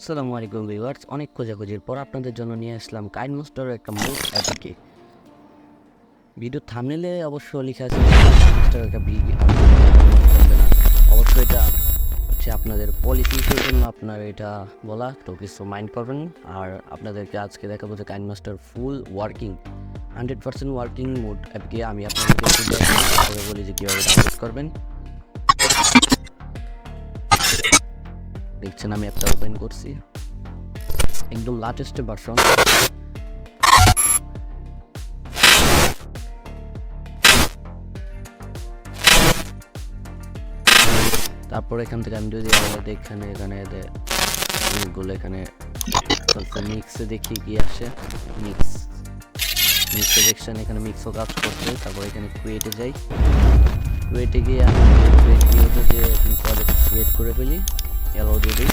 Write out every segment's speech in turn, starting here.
আসসালামু আলাইকুম ভিউয়ার্স, অনেক খোঁজাখুঁজির পর আপনাদের জন্য নিয়ে আসলাম কাইনমাস্টারের একটা মোড অ্যাপিকে। ভিডিও থাম্বনেলে অবশ্য লেখা আছে কাইনমাস্টারের একটা বিগ করবে না। অবশ্যই এটা হচ্ছে আপনাদের পলিসি ইস্যুর জন্য আপনার এটা বলা, তো কিছু মাইন্ড করবেন। আর আপনাদেরকে আজকে দেখাবো যে কাইনমাস্টার ফুল ওয়ার্কিং 100% ওয়ার্কিং মোড অ্যাপকে আমি আপনাদেরকে একটু দেখাই, তারপরে বলি যে কীভাবে ডাউনলোড করবেন। দেখছেন আমি অ্যাপটা ওপেন করছি, একদম লাটেস্ট ভার্সন। তারপর এখান থেকে আমি যদি আমাদের এখানে গুলো এখানে মিক্সে দেখি কি আসে। মিক্স সেকশন, এখানে মিক্সও কাজ করছে। তারপর এখানে ক্রিয়েটে যাই, ক্রিয়েটে গিয়ে আমি যে প্রজেক্ট ক্রিয়েট করে ফেলি, অ্যালাউ দিয়ে দিই।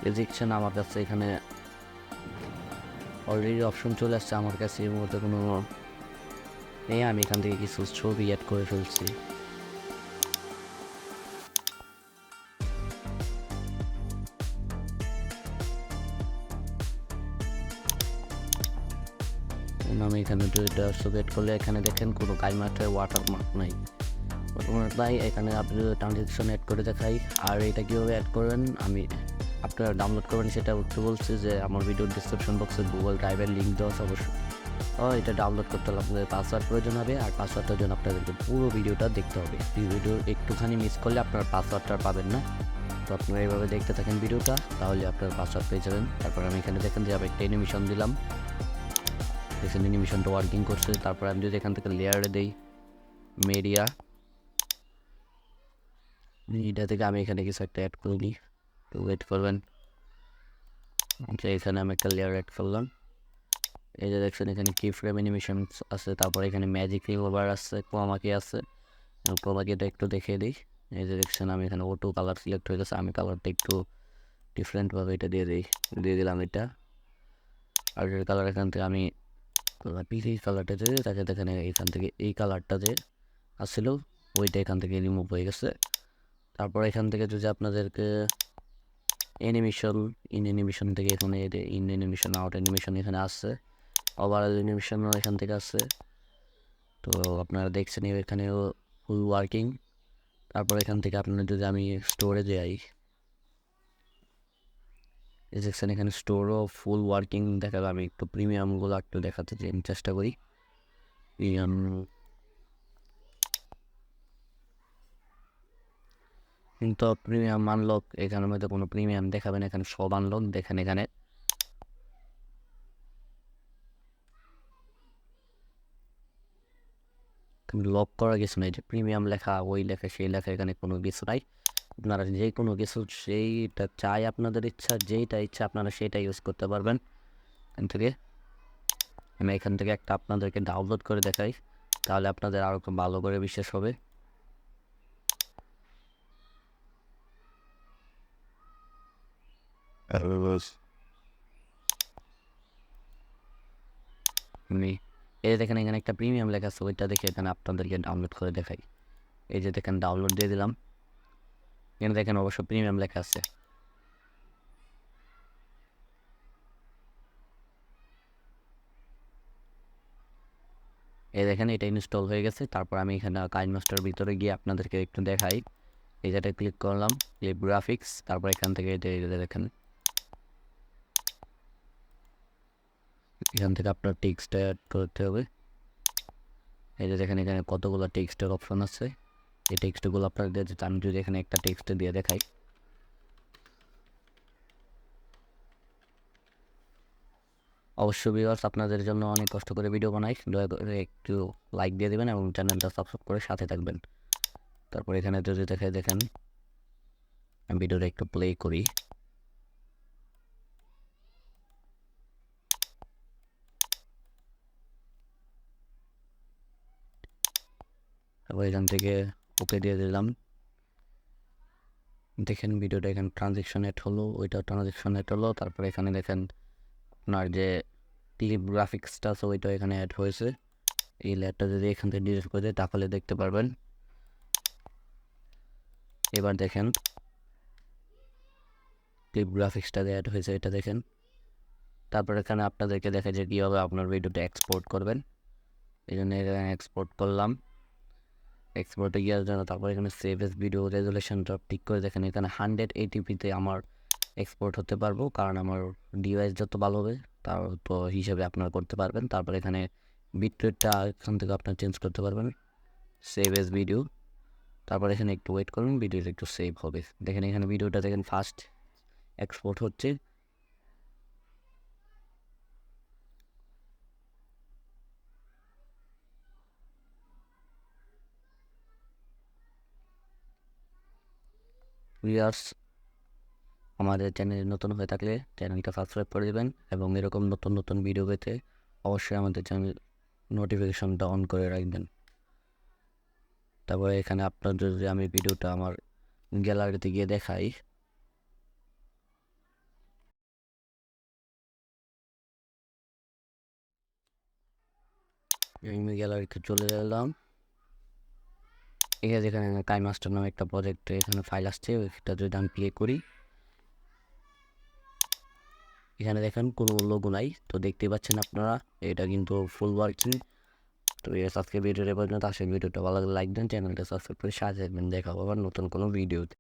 রেজিকশন আমার কাছে এখানে অলরেডি অপশন চলে আসছে, আমার কাছে এই মুহূর্তে কোনো নেই। আমি এখান থেকে কিছু ছবি অ্যাড করে ফেলছি। আমি এখানে দুইটা ছবি অ্যাড করলে এখানে দেখেন কোনো কাইনমাস্টারের ওয়াটারমার্ক নাই। তাই এখানে আপনি ট্রানজেকশন অ্যাড করে দেখাই। আর এটা কীভাবে অ্যাড করবেন আমি আপনারা ডাউনলোড করবেন সেটা একটু বলছি যে আমার ভিডিওর ডিসক্রিপশন বক্সে গুগল ড্রাইভের লিঙ্ক দেওয়া আছে। অবশ্যই এটা ডাউনলোড করতে হলে আপনাদের পাসওয়ার্ড প্রয়োজন হবে, আর পাসওয়ার্ডটার জন্য আপনাদেরকে পুরো ভিডিওটা দেখতে হবে। এই ভিডিও একটুখানি মিস করলে আপনার পাসওয়ার্ডটা পাবেন না। তো আপনারা এইভাবে দেখতে থাকেন ভিডিওটা, তাহলে আপনার পাসওয়ার্ড পেয়ে যাবেন। তারপর আমি এখানে দেখেন যে আমি একটা অ্যানিমেশন দিলাম, দেখেন অ্যানিমেশনটা ওয়ার্কিং করছে। তারপর আমি যদি এখান থেকে লেয়ারে দিই মিডিয়া, এটা থেকে আমি এখানে কিছু একটা অ্যাড করে নিই, তো ওয়েট করবেন। আচ্ছা, এখানে আমি একটা লেয়ার অ্যাড করলাম। এই যে দেখছেন এখানে কি ফ্রেম অ্যানিমেশন আছে, তারপর এখানে ম্যাজিক রিমুভার আছে, ক্রোমাকি আছে। ক্রোমাকিটা একটু দেখিয়ে দিই। এই যে দেখছেন আমি এখানে অটো কালার সিলেক্ট হয়ে গেছে, আমি কালারটা একটু ডিফারেন্টভাবে এটা দিয়ে দিলাম এটা। আর কালার এখান থেকে আমি পিসি কালারটা দিয়ে তাকে দেখেন এখান থেকে এই কালারটা যে আসছিল ওইটা এখান থেকে রিমুভ হয়ে গেছে। তারপর এখান থেকে যদি আপনাদেরকে অ্যানিমেশন থেকে এখানে ইন অ্যানিমেশন আউট অ্যানিমেশন এখানে আসছে, ওভারঅল অ্যানিমেশনও এখান থেকে আসছে। তো আপনারা দেখছেন এখানেও ফুল ওয়ার্কিং। তারপর এখান থেকে আপনারা যদি আমি স্টোরে যাই, দেখছেন এখানে স্টোরও ফুল ওয়ার্কিং দেখাবে। আমি একটু প্রিমিয়ামগুলো একটু দেখাতে চেষ্টা করি। প্রিমিয়াম কিন্তু প্রিমিয়াম আনলক, এখানের মধ্যে কোনো প্রিমিয়াম দেখাবেন, এখানে সব আনলক দেখেন। এখানে লক করা কিছু নাই, যে প্রিমিয়াম লেখা ওই লেখা সেই লেখা এখানে কোনো কিছু নাই। আপনারা যে কোনো কিছু সেইটা চাই, আপনাদের ইচ্ছা যেইটা ইচ্ছা আপনারা সেটা ইউজ করতে পারবেন। এখান থেকে আমি এখান থেকে একটা আপনাদেরকে ডাউনলোড করে দেখাই, তাহলে আপনাদের আরও ভালো করে বিশ্বাস হবে। এই দেখেন এখানে একটা প্রিমিয়াম লেখা আছে, ওইটা দেখে এখানে আপনাদেরকে ডাউনলোড করে দেখাই। এই যে দেখেন ডাউনলোড দিয়ে দিলাম, এখানে দেখেন অবশ্য প্রিমিয়াম লেখা আছে। এই দেখেন এটা ইনস্টল হয়ে গেছে। তারপর আমি এখানে কাইনমাস্টার ভিতরে গিয়ে আপনাদেরকে একটু দেখাই। এই যেটা ক্লিক করলাম ক্লিপ গ্রাফিক্স, তারপর এখান থেকে দেখেন এখান থেকে আপনার টেক্সট অ্যাড করতে হবে। এই যে দেখেন এখানে কতগুলো টেক্সটের অপশন আছে, এই টেক্সটগুলো আপনার দিয়ে দিতে। আমি যদি এখানে একটা টেক্সট দিয়ে দেখাই, অবশ্যই ভিউয়ার্স আপনাদের জন্য অনেক কষ্ট করে ভিডিও বানাই, দয়া করে একটু লাইক দিয়ে দেবেন এবং চ্যানেলটা সাবস্ক্রাইব করে সাথে থাকবেন। তারপর এখানে যদি দেখেন আমি ভিডিওটা একটু প্লে করি। তারপর এখান থেকে ওকে দিয়ে দিলাম। দেখেন ভিডিওটা এখানে ট্রানজেকশন এড হলো, ওইটা ট্রানজেকশন এড হলো। তারপর এখানে দেখেন আপনার যে ক্লিপ গ্রাফিক্সটা আছে ওইটা এখানে অ্যাড হয়েছে। এই লেয়ারটা যদি এখান থেকে ডিলিট করে দেয় তাহলে দেখতে পারবেন। এবার দেখেন ক্লিপ গ্রাফিক্সটা অ্যাড হয়েছে, এটা দেখেন। তারপর এখানে আপনাদেরকে দেখা যায় কীভাবে আপনার ভিডিওটা এক্সপোর্ট করবেন। এই জন্য এখানে এক্সপোর্ট করলাম, এক্সপোর্টে গিয়ে জন্য তারপর এখানে সেভ এস ভিডিও রেজুলেশনটা ঠিক করে দেখেন এখানে 180p-তে আমার এক্সপোর্ট হতে পারবো, কারণ আমার ডিভাইস যত ভালো হবে তার তো হিসাবে আপনারা করতে পারবেন। তারপর এখানে বিটরেটটা এখান থেকে আপনার চেঞ্জ করতে পারবেন, সেভ এস ভিডিও। তারপর এখানে একটু ওয়েট করুন, ভিডিওটা একটু সেভ হবে। দেখেন এখানে ভিডিওটা দেখেন ফাস্ট এক্সপোর্ট হচ্ছে। ভিউয়ার্স, আমাদের চ্যানেলে নতুন হয়ে থাকলে চ্যানেলটা সাবস্ক্রাইব করে দেবেন এবং এরকম নতুন নতুন ভিডিও পেতে অবশ্যই আমাদের চ্যানেল নোটিফিকেশনটা অন করে রাখবেন। তারপরে এখানে আপনার যদি আমি ভিডিওটা আমার গ্যালারিতে গিয়ে দেখাই, আমি গ্যালারিতে চলে এলাম। এখানে যেখানে কাইমাস্টার নামে একটা প্রজেক্টে এখানে ফাইল আসছে, ওইটা যদি আমি প্লে করি, এখানে দেখেন কোনো লোগো নাই, তো দেখতেই পাচ্ছেন আপনারা এটা কিন্তু ফুল ওয়ার্কিং। তো আজকে ভিডিওটা পর্যন্ত। আসলে ভিডিওটা ভালো লাগলে লাইক দেন, চ্যানেলটা সাবস্ক্রাইব করে সাথে থাকবেন। দেখা হবে আবার নতুন কোনো ভিডিওতে।